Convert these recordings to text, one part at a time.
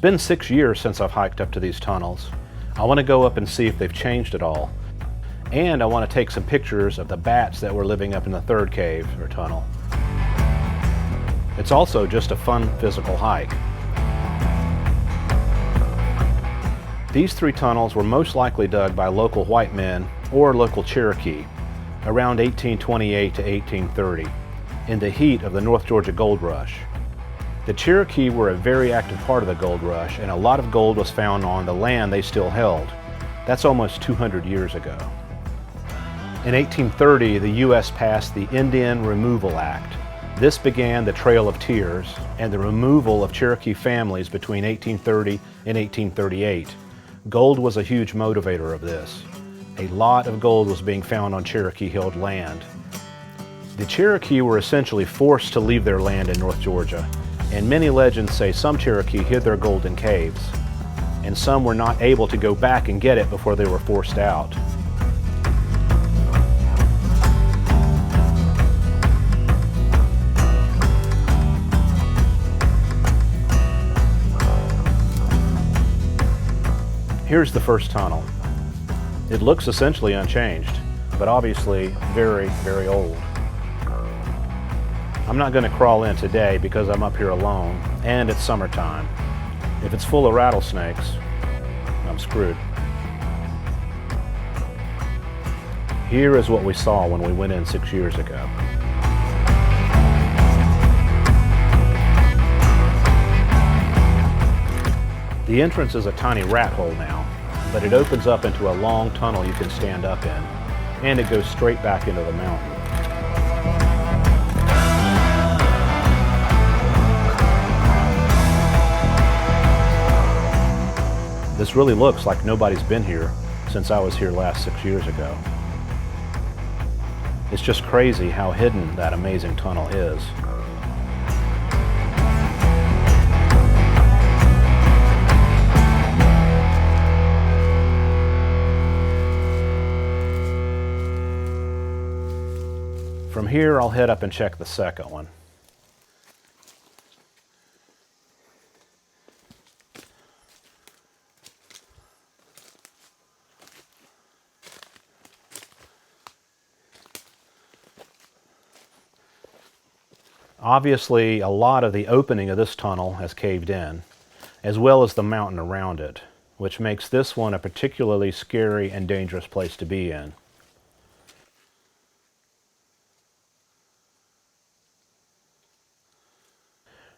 been 6 years since I've hiked up to these tunnels. I want to go up and see if they've changed at all. And I want to take some pictures of the bats that were living up in the third cave or tunnel. It's also just a fun physical hike. These 3 tunnels were most likely dug by local white men or local Cherokee around 1828 to 1830 in the heat of the North Georgia Gold Rush. The Cherokee were a very active part of the gold rush, and a lot of gold was found on the land they still held. That's almost 200 years ago. In 1830, the U.S. passed the Indian Removal Act. This began the Trail of Tears and the removal of Cherokee families between 1830 and 1838. Gold was a huge motivator of this. A lot of gold was being found on Cherokee-held land. The Cherokee were essentially forced to leave their land in North Georgia, and many legends say some Cherokee hid their gold in caves, and some were not able to go back and get it before they were forced out. Here's the first tunnel. It looks essentially unchanged, but obviously very, very old. I'm not going to crawl in today because I'm up here alone and it's summertime. If it's full of rattlesnakes, I'm screwed. Here is what we saw when we went in 6 years ago. The entrance is a tiny rat hole now, but it opens up into a long tunnel you can stand up in, and it goes straight back into the mountain. This really looks like nobody's been here since I was here last 6 years ago. It's just crazy how hidden that amazing tunnel is. From here, I'll head up and check the second one. Obviously, a lot of the opening of this tunnel has caved in, as well as the mountain around it, which makes this one a particularly scary and dangerous place to be in.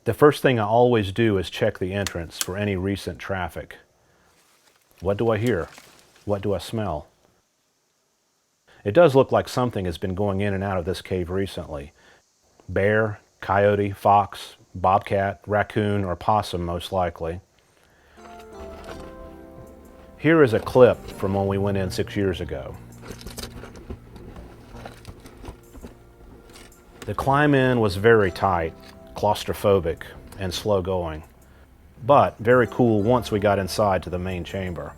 The first thing I always do is check the entrance for any recent traffic. What do I hear? What do I smell? It does look like something has been going in and out of this cave recently. Bear, coyote, fox, bobcat, raccoon, or possum most likely. Here is a clip from when we went in 6 years ago. The climb in was very tight, claustrophobic, and slow going, but very cool once we got inside to the main chamber.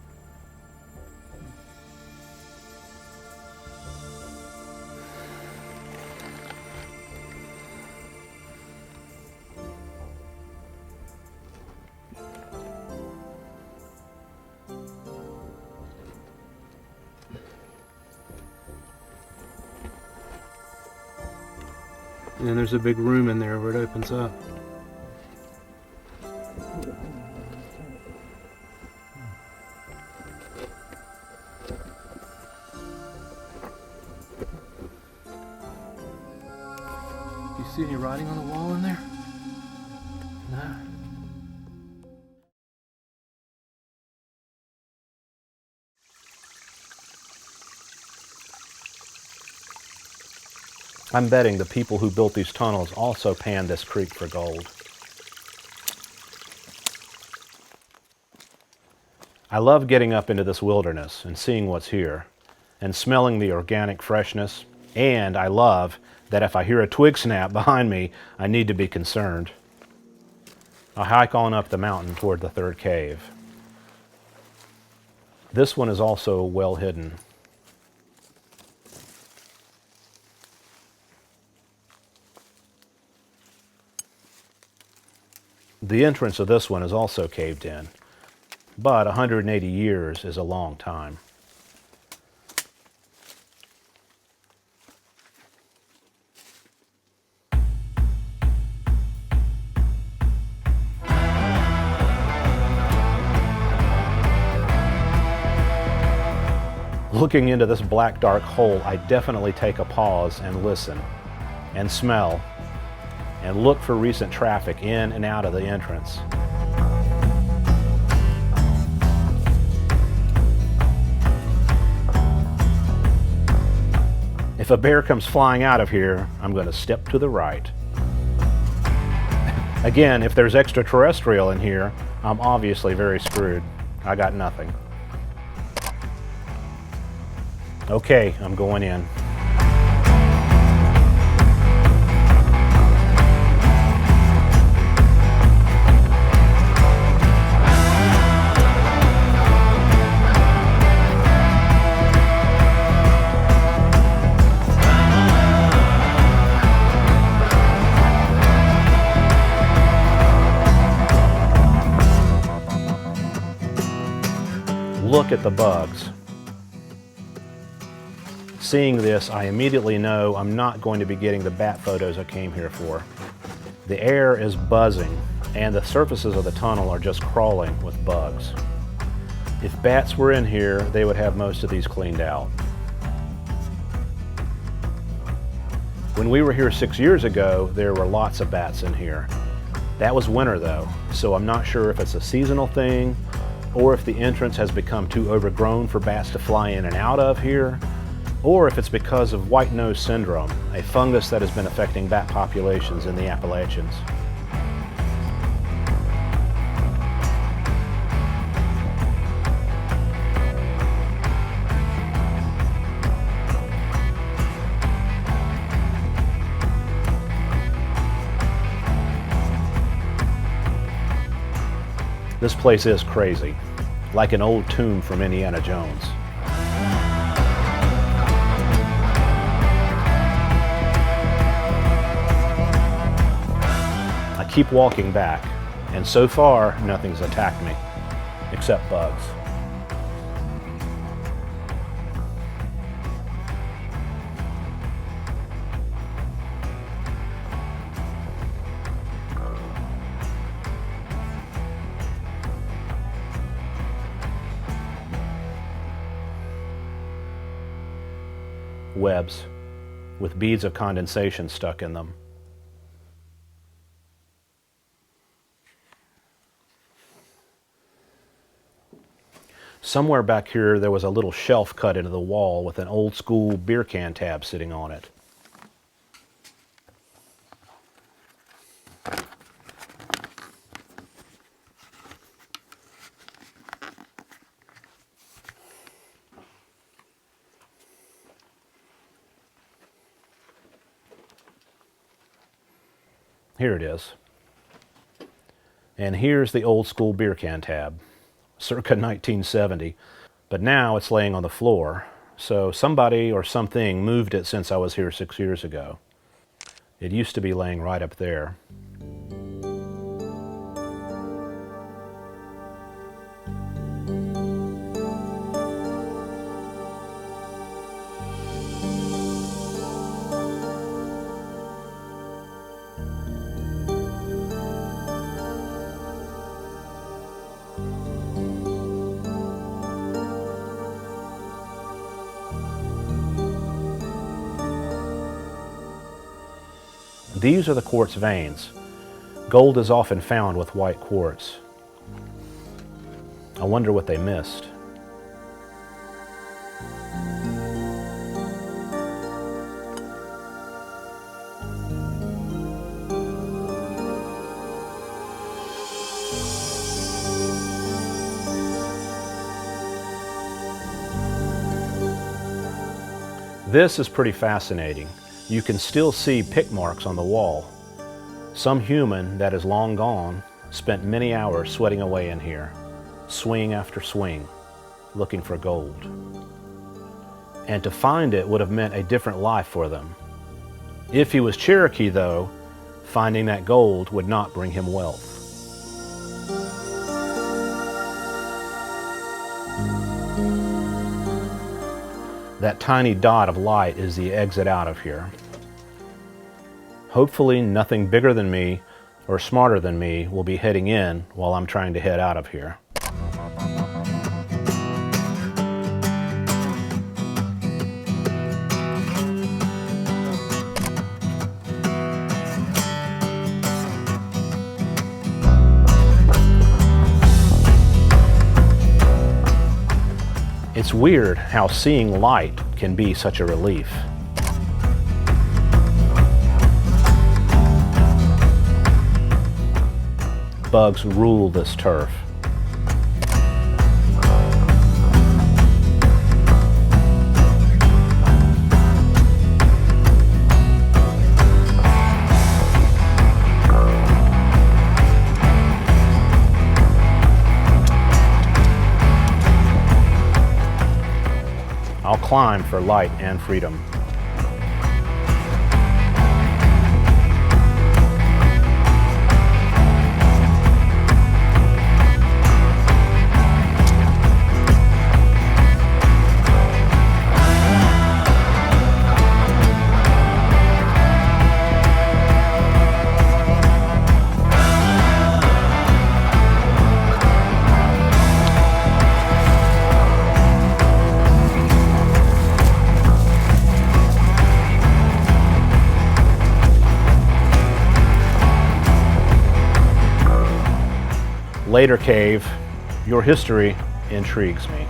And there's a big room in there where it opens up. You see any writing on the wall in there? No. I'm betting the people who built these tunnels also panned this creek for gold. I love getting up into this wilderness and seeing what's here, and smelling the organic freshness, and I love that if I hear a twig snap behind me, I need to be concerned. I hike on up the mountain toward the third cave. This one is also well hidden. The entrance of this one is also caved in, but 180 years is a long time. Looking into this black dark hole, I definitely take a pause and listen, and smell, and look for recent traffic in and out of the entrance. If a bear comes flying out of here, I'm going to step to the right. Again, if there's extraterrestrial in here, I'm obviously very screwed. I got nothing. Okay, I'm going in. Look at the bugs. Seeing this, I immediately know I'm not going to be getting the bat photos I came here for. The air is buzzing, and the surfaces of the tunnel are just crawling with bugs. If bats were in here, they would have most of these cleaned out. When we were here 6 years ago, there were lots of bats in here. That was winter though, so I'm not sure if it's a seasonal thing, or if the entrance has become too overgrown for bats to fly in and out of here, or if it's because of white nose syndrome, a fungus that has been affecting bat populations in the Appalachians. This place is crazy, like an old tomb from Indiana Jones. I keep walking back, and so far nothing's attacked me, except bugs. Webs with beads of condensation stuck in them. Somewhere back here there was a little shelf cut into the wall with an old school beer can tab sitting on it. Here it is. And here's the old school beer can tab, circa 1970, but now it's laying on the floor, so somebody or something moved it since I was here 6 years ago. It used to be laying right up there. These are the quartz veins. Gold is often found with white quartz. I wonder what they missed. This is pretty fascinating. You can still see pick marks on the wall. Some human that is long gone spent many hours sweating away in here, swing after swing, looking for gold. And to find it would have meant a different life for them. If he was Cherokee though, finding that gold would not bring him wealth. That tiny dot of light is the exit out of here. Hopefully nothing bigger than me or smarter than me will be heading in while I'm trying to head out of here. It's weird how seeing light can be such a relief. Bugs rule this turf. I'll climb for light and freedom. Later cave, your history intrigues me.